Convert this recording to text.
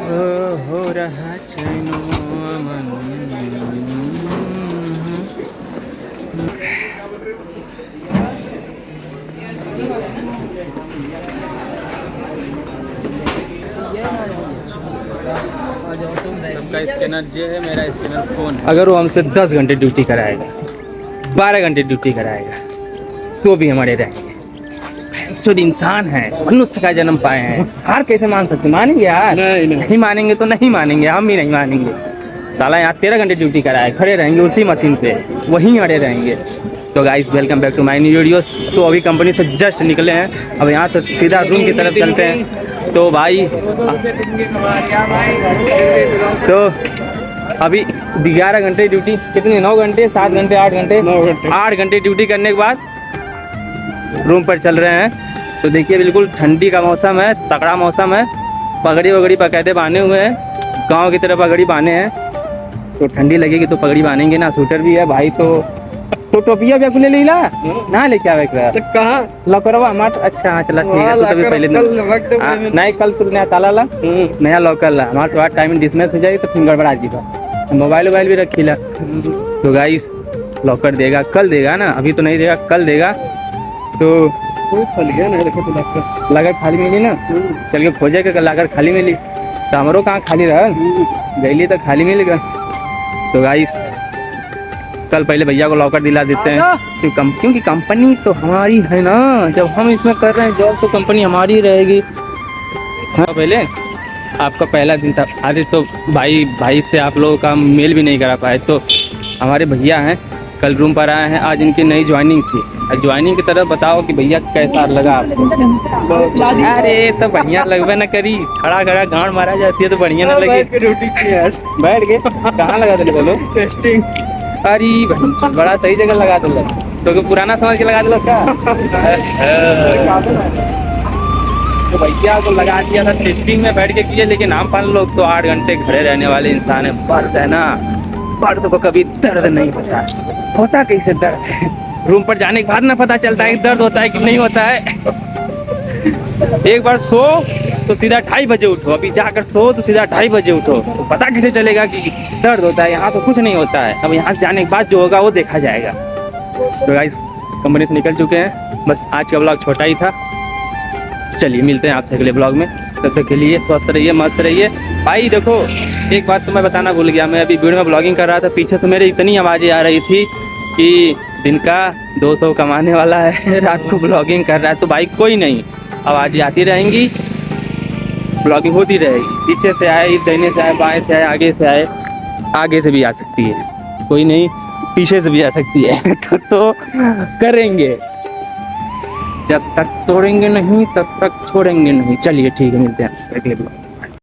हो रहा चैनो अमन। सबका स्कैनर ये है, मेरा स्कैनर फोन है। अगर वो हमसे 10 घंटे ड्यूटी कराएगा, 12 घंटे ड्यूटी कराएगा, तो भी हमारे रहेंगे। जो इंसान है, मनुष्य का जन्म पाए हैं, हार कैसे मान सकते? मानेंगे यार? नहीं मानेंगे तो नहीं मानेंगे, हम भी नहीं मानेंगे। साला यहाँ 13 घंटे ड्यूटी कराए, खड़े रहेंगे उसी मशीन पे, वहीं अड़े रहेंगे। तो guys welcome back to my new videos. तो अभी कंपनी से जस्ट निकले हैं, अब यहाँ से सीधा रूम की तरफ चलते हैं। तो भाई तो अभी 11 घंटे ड्यूटी, कितनी 9 घंटे 7 घंटे 8 घंटे 8 घंटे ड्यूटी करने के बाद रूम पर चल रहे हैं। तो देखिए बिल्कुल ठंडी का मौसम है, तगड़ा मौसम है। पगड़ी वगड़ी बकायदे बांधे हुए हैं, गांव की तरह पगड़ी बांधे हैं। तो ठंडी लगेगी तो पगड़ी बांधेंगे ना। स्वेटर भी है भाई। तो टोपिया भी आपको ले लीला ना, लेके आवे कहाँ लॉकरवा हमारा। अच्छा हाँ चला ठीक है। तो तभी पहले नहीं, कल तो नया ताला ला, नया लॉकर ला। हमारा तो टाइम डिसमिस हो जाएगी तो फिर गड़बड़ा जीवा। मोबाइल वोबाइल भी रखी ला। तो गाइस लॉकर देगा, कल देगा ना, अभी तो नहीं देगा, कल देगा। तो खाली गया ना, देखो तो लाकर खाली मिली ना। चल के खोजे के लाकर खाली मिली, तो हमारो कहाँ खाली रहा, गईली तो खाली मिलेगा। तो गाइस कल पहले भैया को लॉकर दिला देते हैं, क्योंकि कंपनी तो हमारी है ना। जब हम इसमें कर रहे हैं जॉब तो कंपनी हमारी रहेगी। हाँ पहले आपका पहला दिन था, आज तो भाई से आप लोगों का मेल भी नहीं करा पाए। तो हमारे भैया हैं, कल रूम पर आए हैं, आज इनकी नई ज्वाइनिंग थी। ज्वाइनिंग की तरफ बताओ कि भैया कैसा लगा आपको? अरे तो बढ़िया लगवे न करी, खड़ा खड़ा गांड मारा जाती है तो बढ़िया न लगी। बैठ गए कहाँ लगा दिले बोलो? टेस्टिंग। अरे बड़ा सही जगह लगा दिल, तो पुराना समझ के लगा दिल क्या? तो भैया को लगा दिया था, टेस्टिंग में बैठ के किए। लेकिन हम 5 लोग तो 8 घंटे खड़े रहने वाले इंसान है। दर्द है ना, दर्द को कभी दर्द नहीं होता कैसे दर्द? रूम पर जाने के बाद ना पता चलता है कि दर्द होता है कि नहीं होता है। एक बार सो तो सीधा 2:30 बजे उठो, अभी जाकर सो तो सीधा 2:30 बजे उठो, तो पता कैसे चलेगा कि दर्द होता है? यहाँ तो कुछ नहीं होता है। अब यहाँ से जाने के बाद जो होगा वो देखा जाएगा। तो गाइस कंपनी से निकल चुके हैं, बस आज का ब्लॉग छोटा ही था। चलिए मिलते हैं आपसे अगले ब्लॉग में। तब तक के लिए स्वस्थ रहिए, मस्त रहिए। भाई देखो एक बात तो मैं बताना भूल गया, मैं अभी वीडियो में ब्लॉगिंग कर रहा था, पीछे से मेरे इतनी आवाज़ें आ रही थी कि दिन का 200 कमाने वाला है, रात को ब्लॉगिंग कर रहा है। तो भाई कोई नहीं, आवाज़ें आती रहेंगी, ब्लॉगिंग होती रहेगी। पीछे से आए, दाहिने से आए, बाएं से आए, आगे से आए, आगे से भी आ सकती है, कोई नहीं पीछे से भी आ सकती है। तो करेंगे, जब तक तोड़ेंगे नहीं तब तक छोड़ेंगे नहीं। चलिए ठीक है, मिलते हैं अगले ब्लॉग।